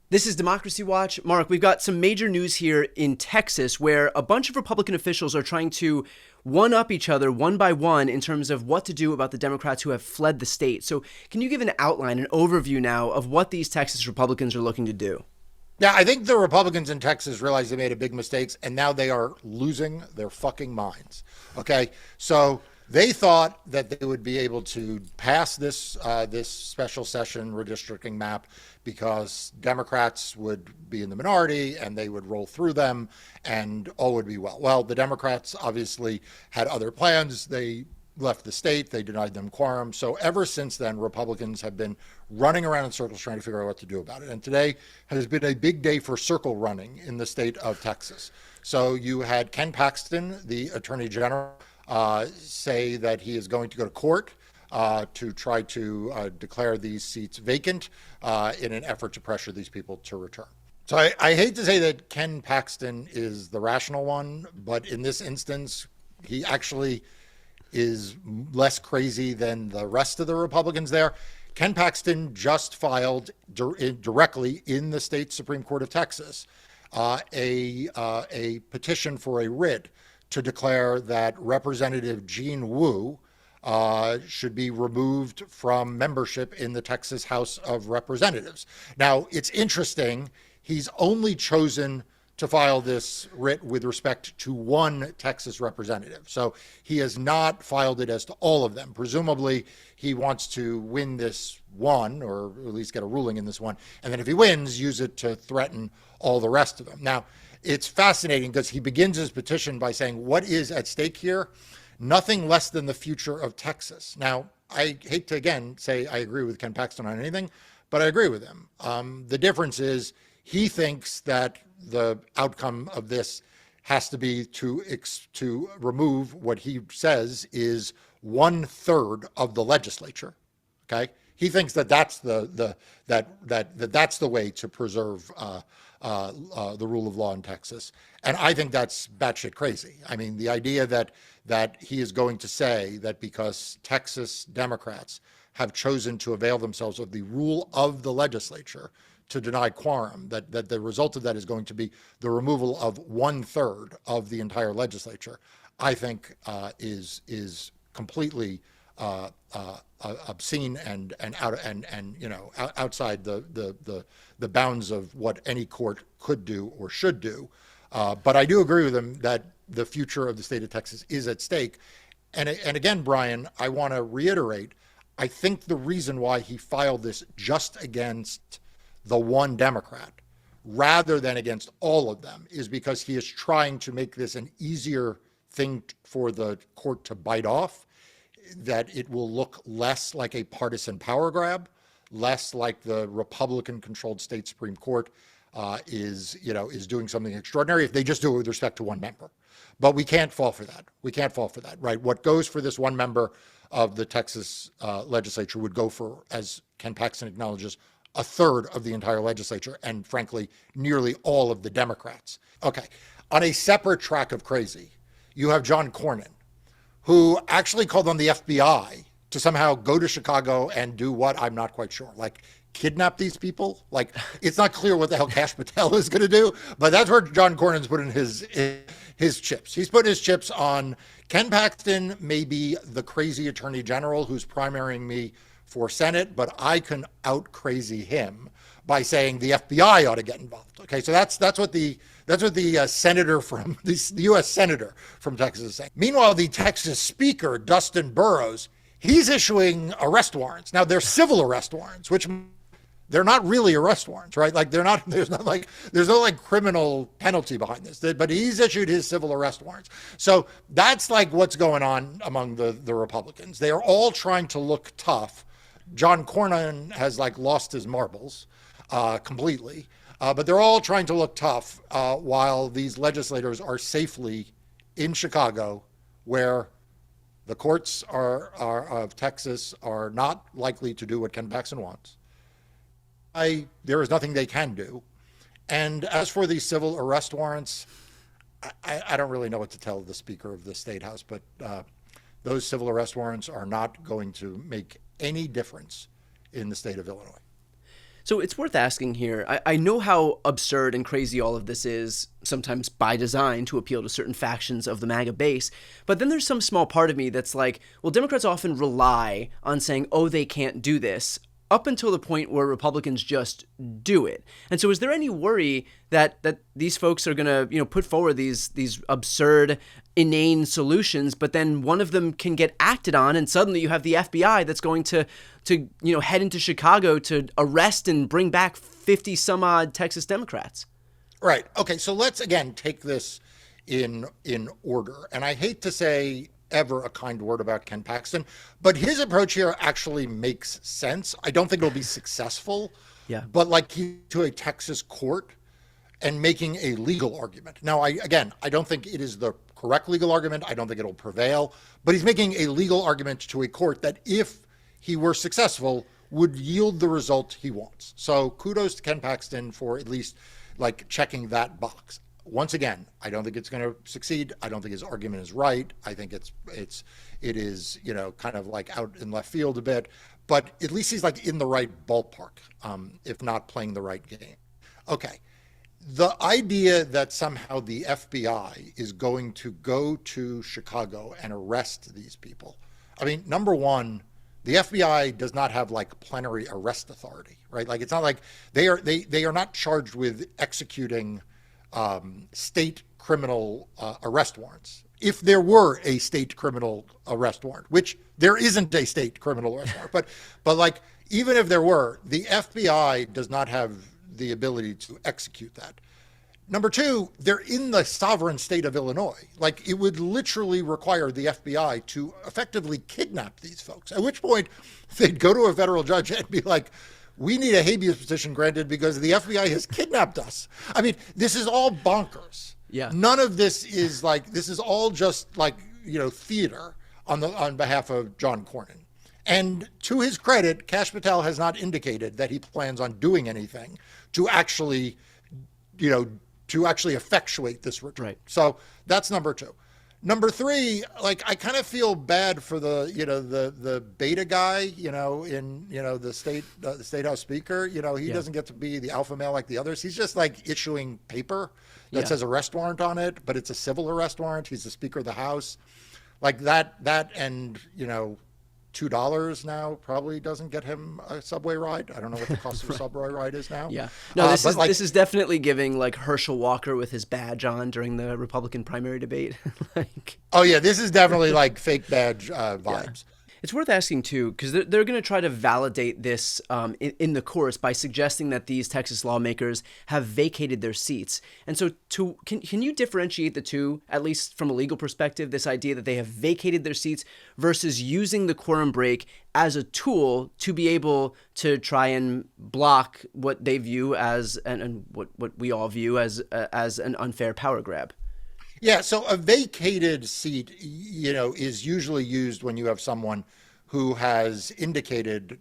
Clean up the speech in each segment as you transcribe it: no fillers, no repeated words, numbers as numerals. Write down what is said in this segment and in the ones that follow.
This is Democracy Watch. Mark, we've got some major news here in Texas where a bunch of Republican officials are trying to one-up each other one by one in terms of what to do about the Democrats who have fled the state. So can you give an outline, an overview now of what these Texas Republicans are looking to do? Yeah, I think the Republicans in Texas realize they made a big mistakes, and now they are losing their fucking minds. Okay, so they thought that they would be able to pass this special session redistricting map because Democrats would be in the minority and they would roll through them, and all would be well. Well, the Democrats obviously had other plans. They left the state. They denied them quorum. So ever since then, Republicans have been running around in circles trying to figure out what to do about it. And today has been a big day for circle running in the state of Texas. So you had Ken Paxton, the Attorney General, say that he is going to go to court to try to declare these seats vacant in an effort to pressure these people to return. So I hate to say that Ken Paxton is the rational one, but in this instance, he actually is less crazy than the rest of the Republicans there. Ken Paxton just filed directly in the state Supreme Court of Texas a petition for a writ to declare that Representative Jean Wu should be removed from membership in the Texas House of Representatives. Now, it's interesting, he's only chosen to file this writ with respect to one Texas representative. So he has not filed it as to all of them. Presumably, he wants to win this one, or at least get a ruling in this one, and then if he wins, use it to threaten all the rest of them. Now, it's fascinating because he begins his petition by saying, what is at stake here? Nothing less than the future of Texas. Now, I hate to, again, say I agree with Ken Paxton on anything, but I agree with him. The difference is he thinks that the outcome of this has to be to remove what he says is 1/3 of the legislature. Okay, he thinks that that's that's the way to preserve the rule of law in Texas, and I think that's batshit crazy. I mean, the idea that he is going to say that because Texas Democrats have chosen to avail themselves of the rule of the legislature to deny quorum, that the result of that is going to be the removal of 1/3 of the entire legislature, I think is completely obscene and outside the bounds of what any court could do or should do. But I do agree with him that the future of the state of Texas is at stake. And again, Brian, I want to reiterate, I think the reason why he filed this just against the one Democrat rather than against all of them is because he is trying to make this an easier thing for the court to bite off, that it will look less like a partisan power grab, less like the Republican-controlled state Supreme Court is doing something extraordinary if they just do it with respect to one member. But we can't fall for that. We can't fall for that, right? What goes for this one member of the Texas legislature would go for, as Ken Paxton acknowledges, 1/3 of the entire legislature, and frankly, nearly all of the Democrats. Okay, on a separate track of crazy, you have John Cornyn, who actually called on the FBI to somehow go to Chicago and do what? I'm not quite sure. Like, kidnap these people? Like, it's not clear what the hell Kash Patel is going to do, but that's where John Cornyn's putting his chips. He's put his chips on Ken Paxton, maybe the crazy attorney general who's primarying me for Senate, but I can out crazy him by saying the FBI ought to get involved. Okay, so that's what the senator from the U.S. senator from Texas is saying. Meanwhile, the Texas Speaker Dustin Burrows, he's issuing arrest warrants. Now they're civil arrest warrants, which they're not really arrest warrants, right? Like there's no criminal penalty behind this, but he's issued his civil arrest warrants. So that's like what's going on among the Republicans. They are all trying to look tough. John Cornyn has lost his marbles completely, but they're all trying to look tough while these legislators are safely in Chicago, where the courts of Texas are not likely to do what Ken Paxton wants. There is nothing they can do. And as for these civil arrest warrants, I don't really know what to tell the Speaker of the State House, but those civil arrest warrants are not going to make any difference in the state of Illinois. So it's worth asking here. I know how absurd and crazy all of this is, sometimes by design to appeal to certain factions of the MAGA base. But then there's some small part of me that's like, well, Democrats often rely on saying, oh, they can't do this, up until the point where Republicans just do it. And so is there any worry that these folks are going to, put forward these absurd, inane solutions, but then one of them can get acted on, and suddenly you have the FBI that's going to head into Chicago to arrest and bring back 50 some odd Texas Democrats? Right. Okay. So let's again take this in order. And I hate to say ever a kind word about Ken Paxton, but his approach here actually makes sense. I don't think it'll be successful. Yeah. But like to a Texas court and making a legal argument. Now, I don't think it is the correct legal argument. I don't think it'll prevail, but he's making a legal argument to a court that if he were successful would yield the result he wants. So kudos to Ken Paxton for at least like checking that box. Once again, I don't think it's going to succeed. I don't think his argument is right. I think it is, kind of like out in left field a bit, but at least he's like in the right ballpark, if not playing the right game. Okay. The idea that somehow the FBI is going to go to Chicago and arrest these people. I mean, number one, the FBI does not have like plenary arrest authority, right? Like it's not like they are not charged with executing state criminal arrest warrants. If there were a state criminal arrest warrant, which there isn't a state criminal arrest warrant, but like even if there were, the FBI does not have the ability to execute that. Number two, they're in the sovereign state of Illinois. Like it would literally require the FBI to effectively kidnap these folks, at which point they'd go to a federal judge and be like, we need a habeas petition granted because the FBI has kidnapped us. I mean, this is all bonkers. Yeah. None of this is like, this is all just like, theater on behalf of John Cornyn. And to his credit, Kash Patel has not indicated that he plans on doing anything to actually, effectuate this return. Right. So that's number two. Number three, like I kind of feel bad for the beta guy, the state house speaker. He doesn't get to be the alpha male like the others. He's just like issuing paper that says arrest warrant on it, but it's a civil arrest warrant. He's the Speaker of the House, like that, and $2 now probably doesn't get him a subway ride. I don't know what the cost of a subway ride is now. Yeah. No, this is definitely giving like Herschel Walker with his badge on during the Republican primary debate. Oh yeah, this is definitely like fake badge vibes. Yeah. It's worth asking too, because they're going to try to validate this in the courts by suggesting that these Texas lawmakers have vacated their seats. And so can you differentiate the two, at least from a legal perspective, this idea that they have vacated their seats versus using the quorum break as a tool to be able to try and block what they view as, and what we all view as an unfair power grab? Yeah, so a vacated seat, is usually used when you have someone who has indicated,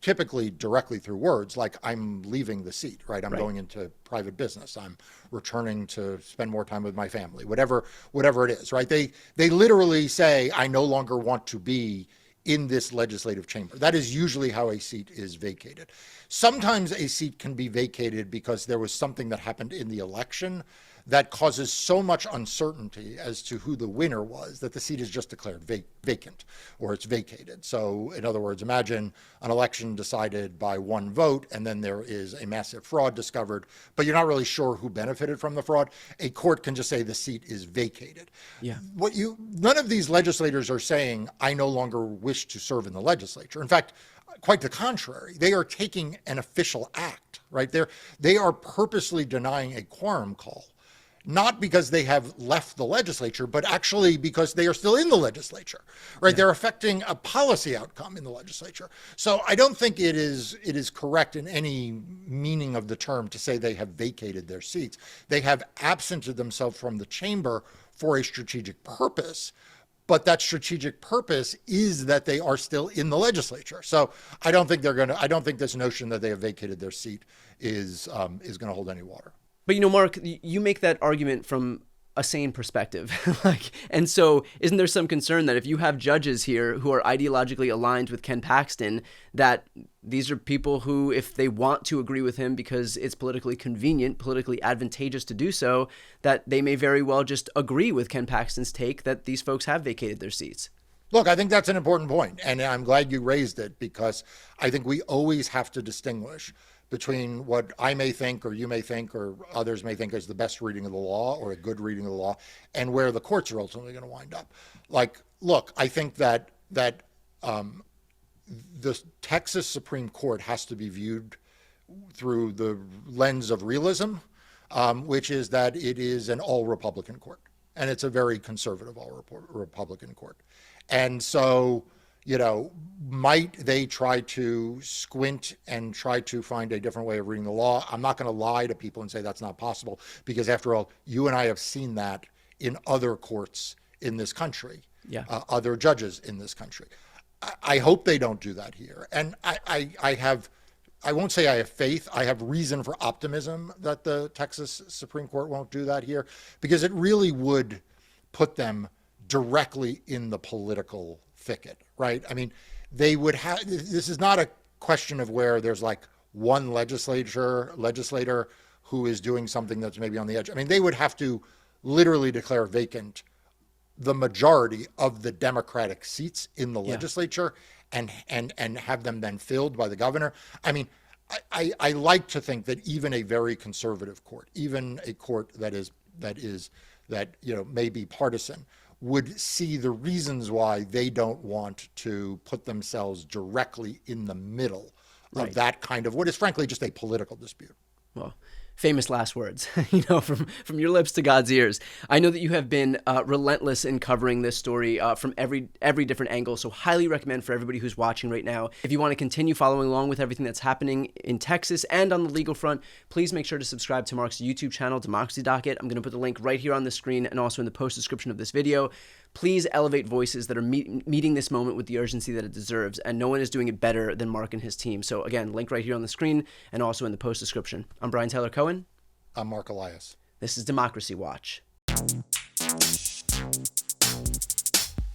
typically directly through words, like I'm leaving the seat, right? I'm going into private business. I'm returning to spend more time with my family, whatever it is, right? They literally say, I no longer want to be in this legislative chamber. That is usually how a seat is vacated. Sometimes a seat can be vacated because there was something that happened in the election that causes so much uncertainty as to who the winner was that the seat is just declared vacant or it's vacated. So in other words, imagine an election decided by one vote and then there is a massive fraud discovered, but you're not really sure who benefited from the fraud. A court can just say the seat is vacated. Yeah. None of these legislators are saying, I no longer wish to serve in the legislature. In fact, quite the contrary. They are taking an official act, right? They are purposely denying a quorum call. Not because they have left the legislature, but actually because they are still in the legislature, right? Yeah. They're affecting a policy outcome in the legislature. So I don't think it is correct in any meaning of the term to say they have vacated their seats. They have absented themselves from the chamber for a strategic purpose, but that strategic purpose is that they are still in the legislature. So I don't think this notion that they have vacated their seat is going to hold any water. But, Mark, you make that argument from a sane perspective. And so isn't there some concern that if you have judges here who are ideologically aligned with Ken Paxton, that these are people who, if they want to agree with him because it's politically convenient, politically advantageous to do so, that they may very well just agree with Ken Paxton's take that these folks have vacated their seats? Look, I think that's an important point, and I'm glad you raised it, because I think we always have to distinguish between what I may think or you may think or others may think is the best reading of the law or a good reading of the law, and where the courts are ultimately going to wind up. Like, look, I think that the Texas Supreme Court has to be viewed through the lens of realism, which is that it is an all-Republican court, and it's a very conservative all-Republican court. And so, might they try to squint and try to find a different way of reading the law? I'm not going to lie to people and say that's not possible, because after all, you and I have seen that in other courts in this country, other judges in this country. I hope they don't do that here. And I won't say I have faith. I have reason for optimism that the Texas Supreme Court won't do that here, because it really would put them directly in the political thicket, right? I mean, they would have, this is not a question of where there's like one legislator who is doing something that's maybe on the edge. I mean, they would have to literally declare vacant the majority of the Democratic seats in the legislature and have them then filled by the governor. I mean, I like to think that even a very conservative court, even a court that may be partisan, would see the reasons why they don't want to put themselves directly in the middle of that kind of what is frankly just a political dispute. Well, famous last words, from your lips to God's ears. I know that you have been relentless in covering this story from every different angle, so highly recommend for everybody who's watching right now. If you want to continue following along with everything that's happening in Texas and on the legal front, please make sure to subscribe to Mark's YouTube channel, Democracy Docket. I'm going to put the link right here on the screen and also in the post description of this video. Please elevate voices that are meeting this moment with the urgency that it deserves, and no one is doing it better than Mark and his team. So again, link right here on the screen and also in the post description. I'm Brian Tyler Cohen. I'm Mark Elias. This is Democracy Watch.